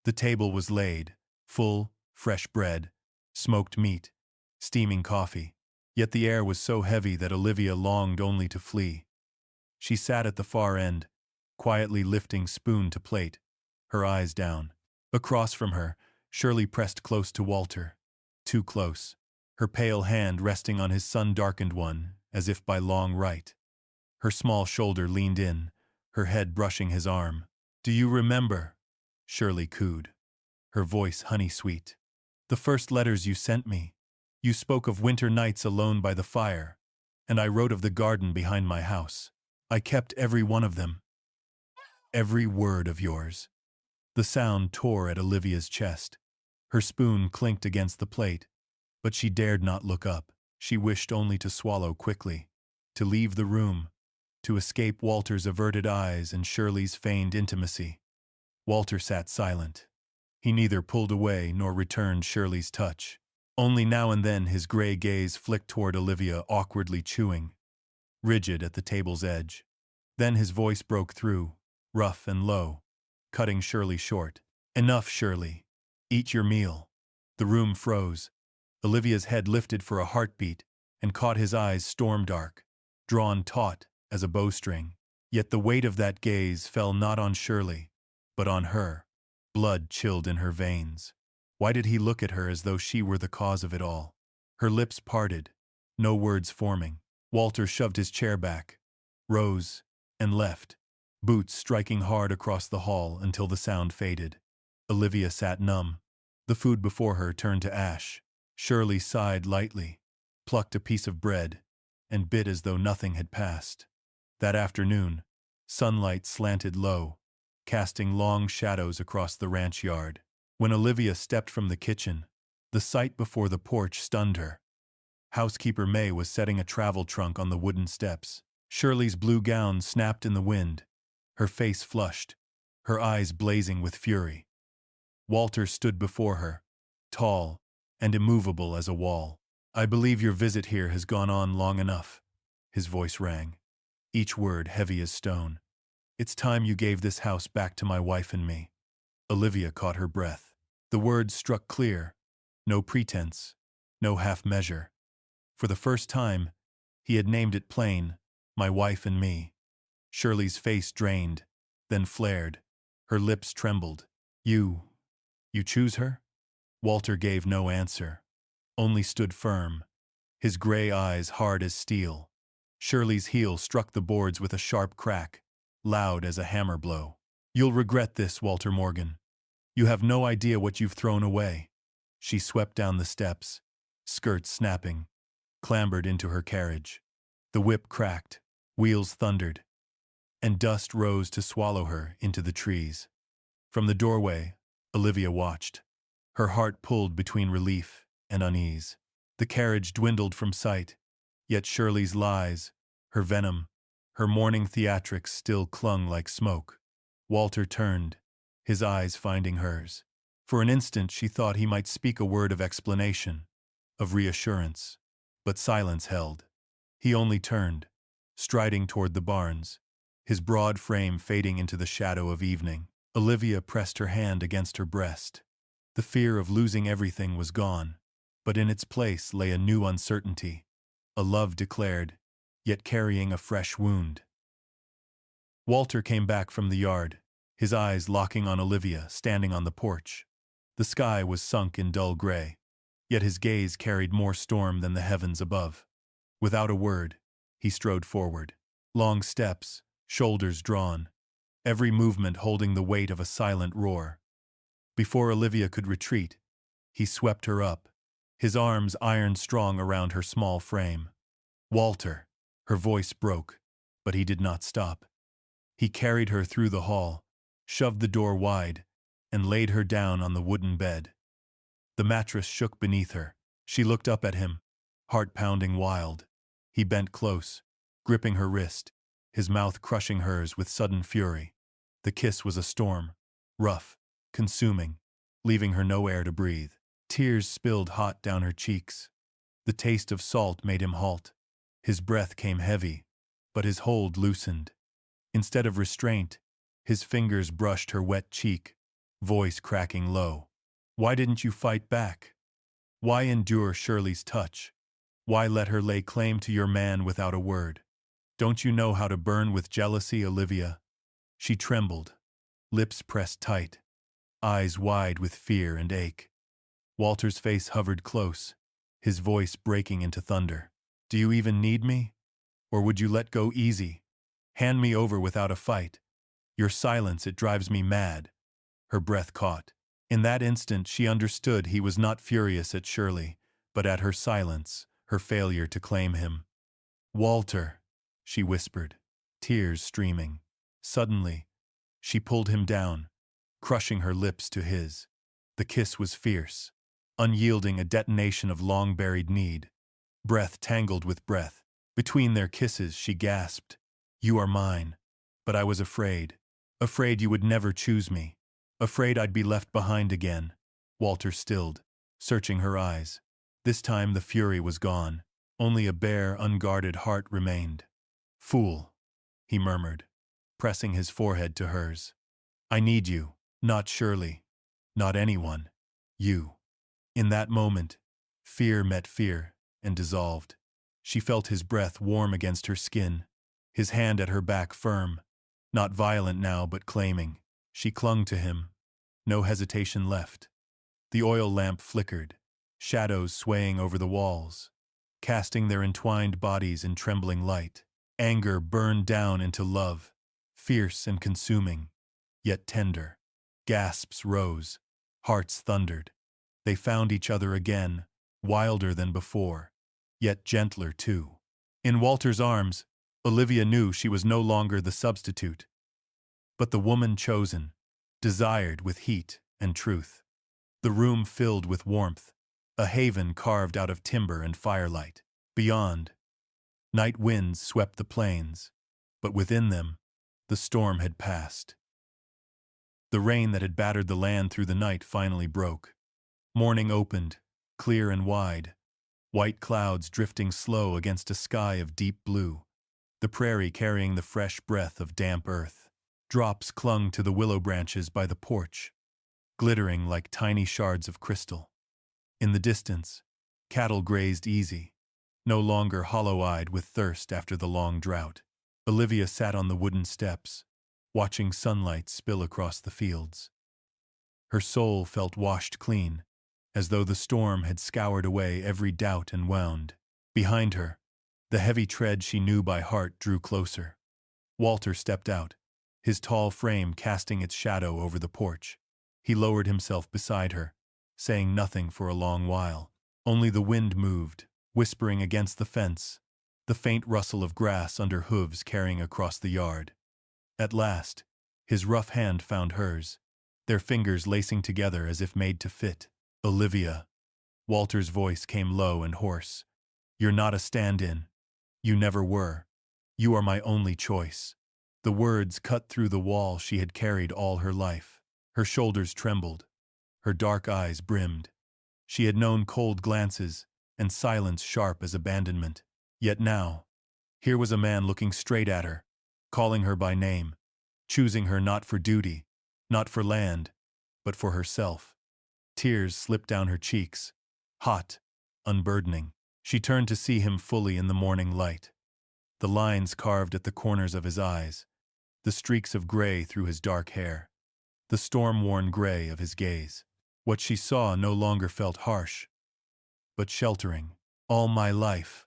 The table was laid, full, fresh bread, smoked meat, steaming coffee. Yet the air was so heavy that Olivia longed only to flee. She sat at the far end, quietly lifting spoon to plate, her eyes down. Across from her, Shirley pressed close to Walter. Too close, her pale hand resting on his sun-darkened one, as if by long right. Her small shoulder leaned in, her head brushing his arm. Do you remember? Shirley cooed, her voice honey-sweet. The first letters you sent me. You spoke of winter nights alone by the fire, and I wrote of the garden behind my house. I kept every one of them. Every word of yours. The sound tore at Olivia's chest. Her spoon clinked against the plate, but she dared not look up. She wished only to swallow quickly, to leave the room, to escape Walter's averted eyes and Shirley's feigned intimacy. Walter sat silent. He neither pulled away nor returned Shirley's touch. Only now and then his gray gaze flicked toward Olivia, awkwardly chewing, rigid at the table's edge. Then his voice broke through, rough and low, cutting Shirley short. Enough, Shirley. Eat your meal. The room froze. Olivia's head lifted for a heartbeat and caught his eyes storm-dark, drawn taut as a bowstring. Yet the weight of that gaze fell not on Shirley, but on her. Blood chilled in her veins. Why did he look at her as though she were the cause of it all? Her lips parted, no words forming. Walter shoved his chair back, rose, and left, boots striking hard across the hall until the sound faded. Olivia sat numb. The food before her turned to ash. Shirley sighed lightly, plucked a piece of bread, and bit as though nothing had passed. That afternoon, sunlight slanted low, casting long shadows across the ranch yard. When Olivia stepped from the kitchen, the sight before the porch stunned her. Housekeeper May was setting a travel trunk on the wooden steps. Shirley's blue gown snapped in the wind, her face flushed, her eyes blazing with fury. Walter stood before her, tall and immovable as a wall. I believe your visit here has gone on long enough, his voice rang, each word heavy as stone. It's time you gave this house back to my wife and me. Olivia caught her breath. The words struck clear, no pretense, no half measure. For the first time, he had named it plain, my wife and me. Shirley's face drained, then flared. Her lips trembled. You choose her? Walter gave no answer, only stood firm, his gray eyes hard as steel. Shirley's heel struck the boards with a sharp crack, loud as a hammer blow. You'll regret this, Walter Morgan. You have no idea what you've thrown away. She swept down the steps, skirts snapping, clambered into her carriage. The whip cracked, wheels thundered, and dust rose to swallow her into the trees. From the doorway, Olivia watched, her heart pulled between relief and unease. The carriage dwindled from sight, yet Shirley's lies, her venom, her morning theatrics still clung like smoke. Walter turned, his eyes finding hers. For an instant she thought he might speak a word of explanation, of reassurance, but silence held. He only turned, striding toward the barns, his broad frame fading into the shadow of evening. Olivia pressed her hand against her breast. The fear of losing everything was gone, but in its place lay a new uncertainty, a love declared, yet carrying a fresh wound. Walter came back from the yard, his eyes locking on Olivia standing on the porch. The sky was sunk in dull gray, yet his gaze carried more storm than the heavens above. Without a word, he strode forward. Long steps, shoulders drawn, every movement holding the weight of a silent roar. Before Olivia could retreat, he swept her up, his arms iron-strong around her small frame. Walter! Her voice broke, but he did not stop. He carried her through the hall, shoved the door wide, and laid her down on the wooden bed. The mattress shook beneath her. She looked up at him, heart pounding wild. He bent close, gripping her wrist, his mouth crushing hers with sudden fury. The kiss was a storm, rough, consuming, leaving her no air to breathe. Tears spilled hot down her cheeks. The taste of salt made him halt. His breath came heavy, but his hold loosened. Instead of restraint, his fingers brushed her wet cheek, voice cracking low. Why didn't you fight back? Why endure Shirley's touch? Why let her lay claim to your man without a word? Don't you know how to burn with jealousy, Olivia? She trembled, lips pressed tight, eyes wide with fear and ache. Walter's face hovered close, his voice breaking into thunder. Do you even need me? Or would you let go easy? Hand me over without a fight. Your silence, it drives me mad. Her breath caught. In that instant she understood he was not furious at Shirley, but at her silence, her failure to claim him. Walter, she whispered, tears streaming. Suddenly, she pulled him down, crushing her lips to his. The kiss was fierce, unyielding, a detonation of long-buried need. Breath tangled with breath. Between their kisses she gasped, "You are mine." But I was afraid. Afraid you would never choose me. Afraid I'd be left behind again. Walter stilled, searching her eyes. This time the fury was gone. Only a bare, unguarded heart remained. "Fool," he murmured, pressing his forehead to hers. "I need you, not Shirley, not anyone. You." In that moment, fear met fear and dissolved. She felt his breath warm against her skin, his hand at her back firm, not violent now but claiming. She clung to him, no hesitation left. The oil lamp flickered, shadows swaying over the walls, casting their entwined bodies in trembling light. Anger burned down into love, fierce and consuming, yet tender. Gasps rose, hearts thundered. They found each other again, wilder than before, yet gentler too. In Walter's arms, Olivia knew she was no longer the substitute, but the woman chosen, desired with heat and truth. The room filled with warmth, a haven carved out of timber and firelight. Beyond, night winds swept the plains, but within them, the storm had passed. The rain that had battered the land through the night finally broke. Morning opened, clear and wide, white clouds drifting slow against a sky of deep blue, the prairie carrying the fresh breath of damp earth. Drops clung to the willow branches by the porch, glittering like tiny shards of crystal. In the distance, cattle grazed easy, no longer hollow-eyed with thirst after the long drought. Olivia sat on the wooden steps, watching sunlight spill across the fields. Her soul felt washed clean, as though the storm had scoured away every doubt and wound. Behind her, the heavy tread she knew by heart drew closer. Walter stepped out, his tall frame casting its shadow over the porch. He lowered himself beside her, saying nothing for a long while. Only the wind moved, whispering against the fence, the faint rustle of grass under hooves carrying across the yard. At last, his rough hand found hers, their fingers lacing together as if made to fit. "Olivia," Walter's voice came low and hoarse. "You're not a stand-in. You never were. You are my only choice." The words cut through the wall she had carried all her life. Her shoulders trembled, her dark eyes brimmed. She had known cold glances and silence sharp as abandonment. Yet now, here was a man looking straight at her, calling her by name, choosing her not for duty, not for land, but for herself. Tears slipped down her cheeks, hot, unburdening. She turned to see him fully in the morning light. The lines carved at the corners of his eyes, the streaks of gray through his dark hair, the storm-worn gray of his gaze. What she saw no longer felt harsh, but sheltering. "All my life,"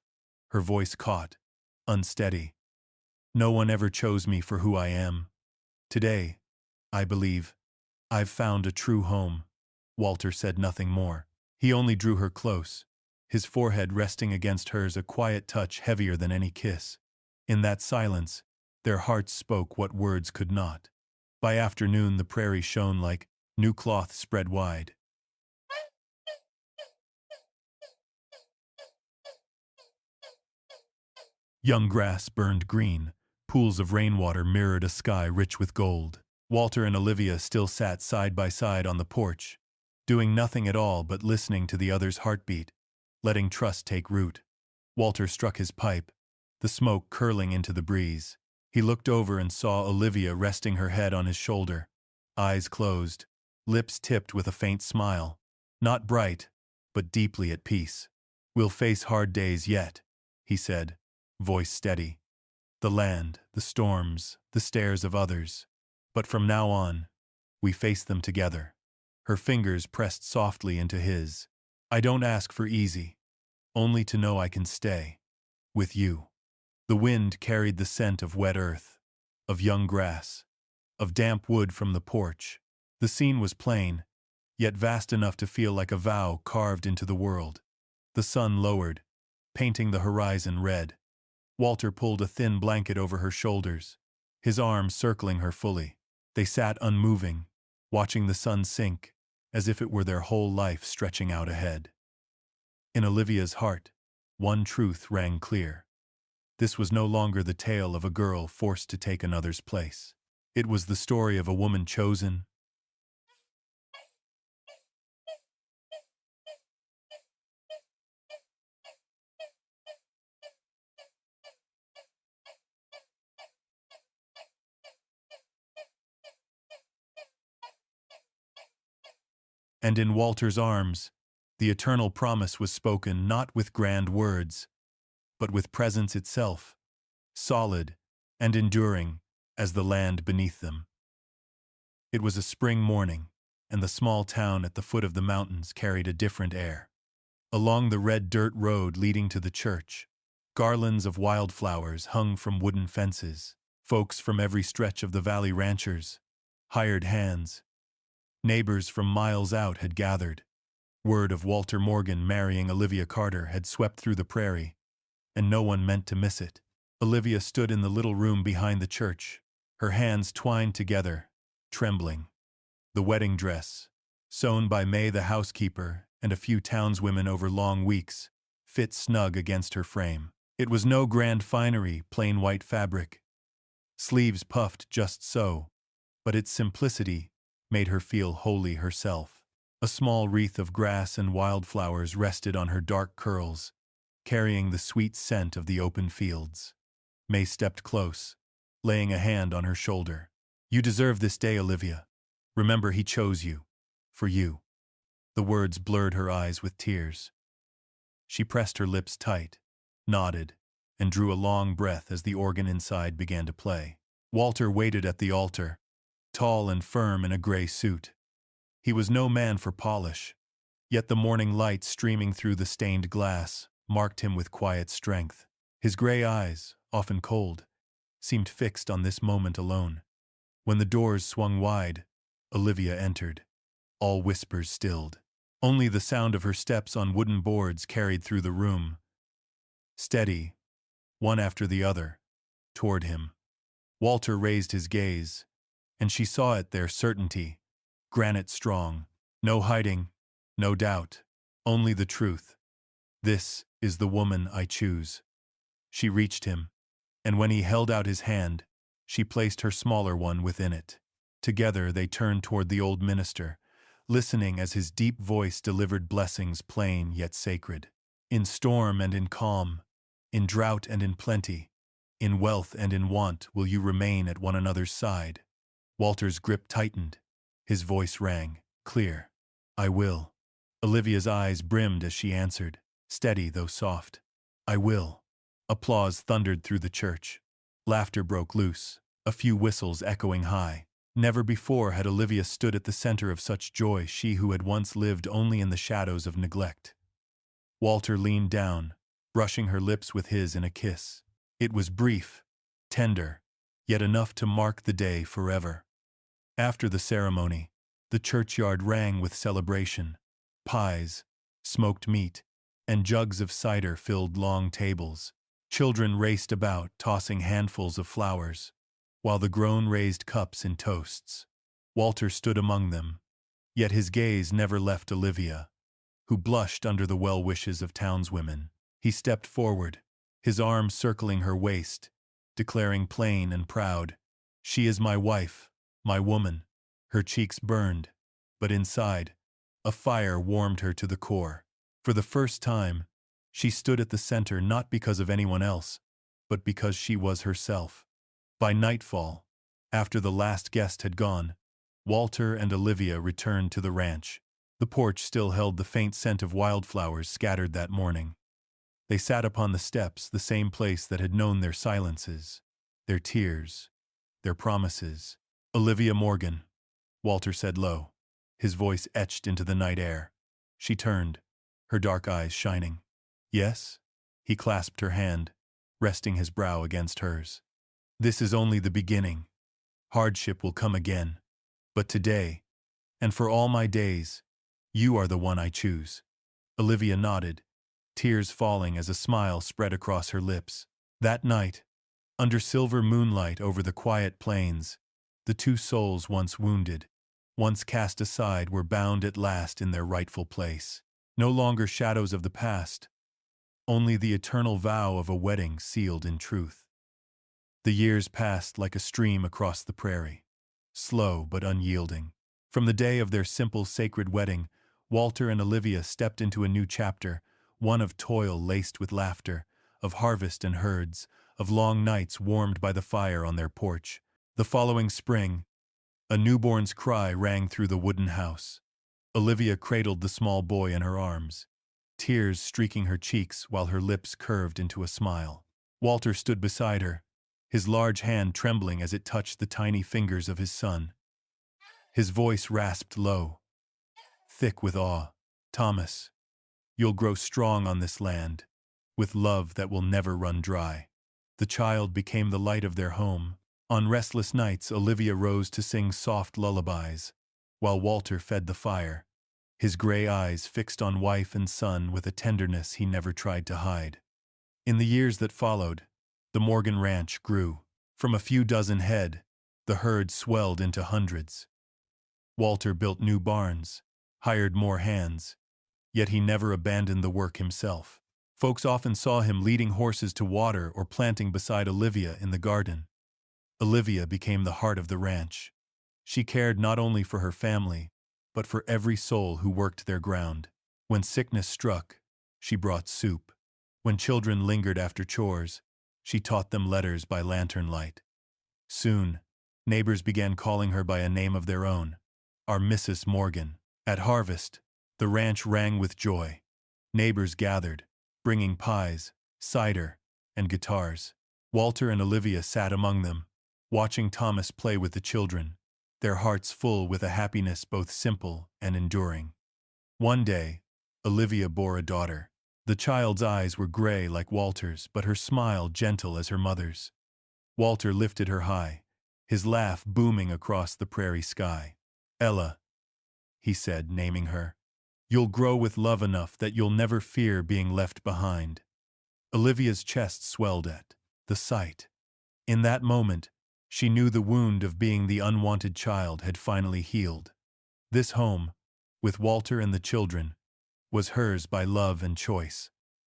her voice caught, unsteady. "No one ever chose me for who I am. Today, I believe, I've found a true home." Walter said nothing more. He only drew her close, his forehead resting against hers, a quiet touch heavier than any kiss. In that silence, their hearts spoke what words could not. By afternoon the prairie shone like new cloth spread wide. Young grass burned green, pools of rainwater mirrored a sky rich with gold. Walter and Olivia still sat side by side on the porch, doing nothing at all but listening to the other's heartbeat, letting trust take root. Walter struck his pipe, the smoke curling into the breeze. He looked over and saw Olivia resting her head on his shoulder, eyes closed, lips tipped with a faint smile, not bright, but deeply at peace. "We'll face hard days yet," he said, voice steady. "The land, the storms, the stares of others. But from now on, we face them together." Her fingers pressed softly into his. "I don't ask for easy, only to know I can stay with you." The wind carried the scent of wet earth, of young grass, of damp wood from the porch. The scene was plain, yet vast enough to feel like a vow carved into the world. The sun lowered, painting the horizon red. Walter pulled a thin blanket over her shoulders, his arms circling her fully. They sat unmoving, watching the sun sink, as if it were their whole life stretching out ahead. In Olivia's heart, one truth rang clear. This was no longer the tale of a girl forced to take another's place. It was the story of a woman chosen, and in Walter's arms, the eternal promise was spoken not with grand words, but with presence itself, solid and enduring as the land beneath them. It was a spring morning, and the small town at the foot of the mountains carried a different air. Along the red dirt road leading to the church, garlands of wildflowers hung from wooden fences. Folks from every stretch of the valley, ranchers, hired hands, neighbors from miles out had gathered. Word of Walter Morgan marrying Olivia Carter had swept through the prairie, and no one meant to miss it. Olivia stood in the little room behind the church, her hands twined together, trembling. The wedding dress, sewn by May the housekeeper and a few townswomen over long weeks, fit snug against her frame. It was no grand finery, plain white fabric, sleeves puffed just so, but its simplicity made her feel wholly herself. A small wreath of grass and wildflowers rested on her dark curls, carrying the sweet scent of the open fields. May stepped close, laying a hand on her shoulder. "You deserve this day, Olivia. Remember, he chose you. For you." The words blurred her eyes with tears. She pressed her lips tight, nodded, and drew a long breath as the organ inside began to play. Walter waited at the altar, tall and firm in a gray suit. He was no man for polish, yet the morning light streaming through the stained glass marked him with quiet strength. His gray eyes, often cold, seemed fixed on this moment alone. When the doors swung wide, Olivia entered, all whispers stilled. Only the sound of her steps on wooden boards carried through the room, steady, one after the other, toward him. Walter raised his gaze, and she saw it there, certainty, granite strong, no hiding, no doubt, only the truth. "This is the woman I choose." She reached him, and when he held out his hand, she placed her smaller one within it. Together they turned toward the old minister, listening as his deep voice delivered blessings plain yet sacred. "In storm and in calm, in drought and in plenty, in wealth and in want will you remain at one another's side." Walter's grip tightened. His voice rang, clear. "I will." Olivia's eyes brimmed as she answered, steady though soft. "I will." Applause thundered through the church. Laughter broke loose, a few whistles echoing high. Never before had Olivia stood at the center of such joy, she who had once lived only in the shadows of neglect. Walter leaned down, brushing her lips with his in a kiss. It was brief, tender, yet enough to mark the day forever. After the ceremony, the churchyard rang with celebration. Pies, smoked meat, and jugs of cider filled long tables. Children raced about, tossing handfuls of flowers, while the grown raised cups in toasts. Walter stood among them, yet his gaze never left Olivia, who blushed under the well wishes of townswomen. He stepped forward, his arm circling her waist, declaring plain and proud, "She is my wife, my woman." Her cheeks burned, but inside, a fire warmed her to the core. For the first time, she stood at the center not because of anyone else, but because she was herself. By nightfall, after the last guest had gone, Walter and Olivia returned to the ranch. The porch still held the faint scent of wildflowers scattered that morning. They sat upon the steps, the same place that had known their silences, their tears, their promises. "Olivia Morgan," Walter said low, his voice etched into the night air. She turned, her dark eyes shining. "Yes?" He clasped her hand, resting his brow against hers. "This is only the beginning. Hardship will come again. But today, and for all my days, you are the one I choose." Olivia nodded, tears falling as a smile spread across her lips. That night, under silver moonlight over the quiet plains, the two souls once wounded, once cast aside, were bound at last in their rightful place. No longer shadows of the past, only the eternal vow of a wedding sealed in truth. The years passed like a stream across the prairie, slow but unyielding. From the day of their simple, sacred wedding, Walter and Olivia stepped into a new chapter, one of toil laced with laughter, of harvest and herds, of long nights warmed by the fire on their porch. The following spring, a newborn's cry rang through the wooden house. Olivia cradled the small boy in her arms, tears streaking her cheeks while her lips curved into a smile. Walter stood beside her, his large hand trembling as it touched the tiny fingers of his son. His voice rasped low, thick with awe. "Thomas, you'll grow strong on this land, with love that will never run dry." The child became the light of their home. On restless nights, Olivia rose to sing soft lullabies, while Walter fed the fire, his gray eyes fixed on wife and son with a tenderness he never tried to hide. In the years that followed, the Morgan Ranch grew. From a few dozen head, the herd swelled into hundreds. Walter built new barns, hired more hands, yet he never abandoned the work himself. Folks often saw him leading horses to water or planting beside Olivia in the garden. Olivia became the heart of the ranch. She cared not only for her family, but for every soul who worked their ground. When sickness struck, she brought soup. When children lingered after chores, she taught them letters by lantern light. Soon, neighbors began calling her by a name of their own, our Mrs. Morgan. At harvest, the ranch rang with joy. Neighbors gathered, bringing pies, cider, and guitars. Walter and Olivia sat among them, watching Thomas play with the children, their hearts full with a happiness both simple and enduring. One day, Olivia bore a daughter. The child's eyes were gray like Walter's, but her smile gentle as her mother's. Walter lifted her high, his laugh booming across the prairie sky. "Ella," he said, naming her, "you'll grow with love enough that you'll never fear being left behind." Olivia's chest swelled at the sight. In that moment, she knew the wound of being the unwanted child had finally healed. This home, with Walter and the children, was hers by love and choice,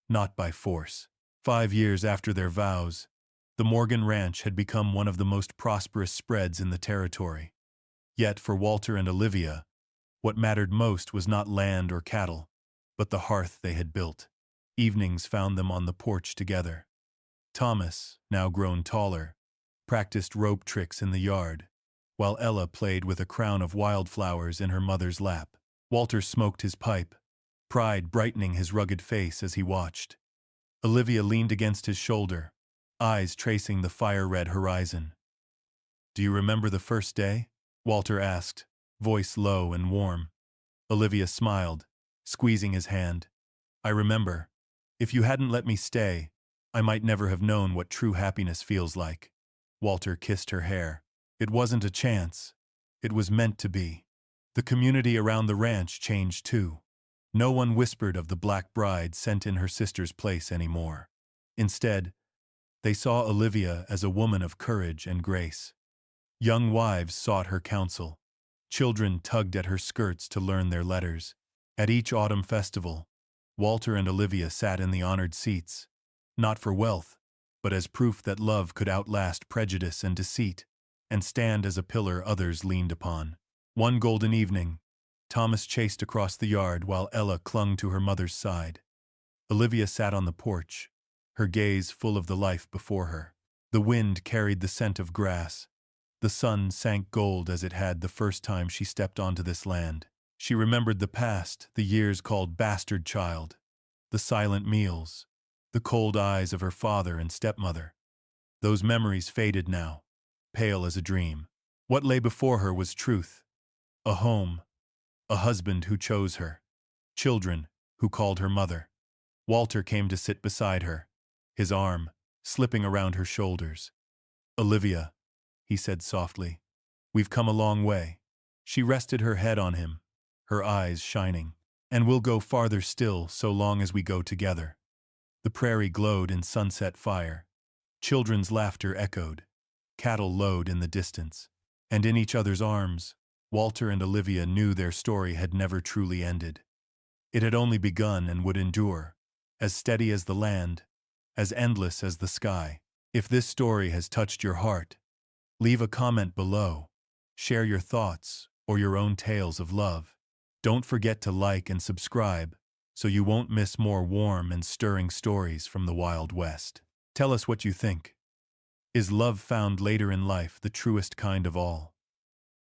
not by force. 5 years after their vows, the Morgan Ranch had become one of the most prosperous spreads in the territory. Yet for Walter and Olivia, what mattered most was not land or cattle, but the hearth they had built. Evenings found them on the porch together. Thomas, now grown taller, practiced rope tricks in the yard, while Ella played with a crown of wildflowers in her mother's lap. Walter smoked his pipe, pride brightening his rugged face as he watched. Olivia leaned against his shoulder, eyes tracing the fire-red horizon. "Do you remember the first day?" Walter asked, voice low and warm. Olivia smiled, squeezing his hand. "I remember. If you hadn't let me stay, I might never have known what true happiness feels like." Walter kissed her hair. "It wasn't a chance. It was meant to be." The community around the ranch changed too. No one whispered of the black bride sent in her sister's place anymore. Instead, they saw Olivia as a woman of courage and grace. Young wives sought her counsel. Children tugged at her skirts to learn their letters. At each autumn festival, Walter and Olivia sat in the honored seats, not for wealth, but as proof that love could outlast prejudice and deceit, and stand as a pillar others leaned upon. One golden evening, Thomas chased across the yard while Ella clung to her mother's side. Olivia sat on the porch, her gaze full of the life before her. The wind carried the scent of grass. The sun sank gold as it had the first time she stepped onto this land. She remembered the past, the years called bastard child, the silent meals, the cold eyes of her father and stepmother. Those memories faded now, pale as a dream. What lay before her was truth. A home, a husband who chose her, children who called her mother. Walter came to sit beside her, his arm slipping around her shoulders. "Olivia," he said softly, "we've come a long way." She rested her head on him, her eyes shining. "And we'll go farther still so long as we go together." The prairie glowed in sunset fire. Children's laughter echoed. Cattle lowed in the distance. And in each other's arms, Walter and Olivia knew their story had never truly ended. It had only begun and would endure, as steady as the land, as endless as the sky. If this story has touched your heart, leave a comment below. Share your thoughts or your own tales of love. Don't forget to like and subscribe so you won't miss more warm and stirring stories from the Wild West. Tell us what you think. Is love found later in life the truest kind of all?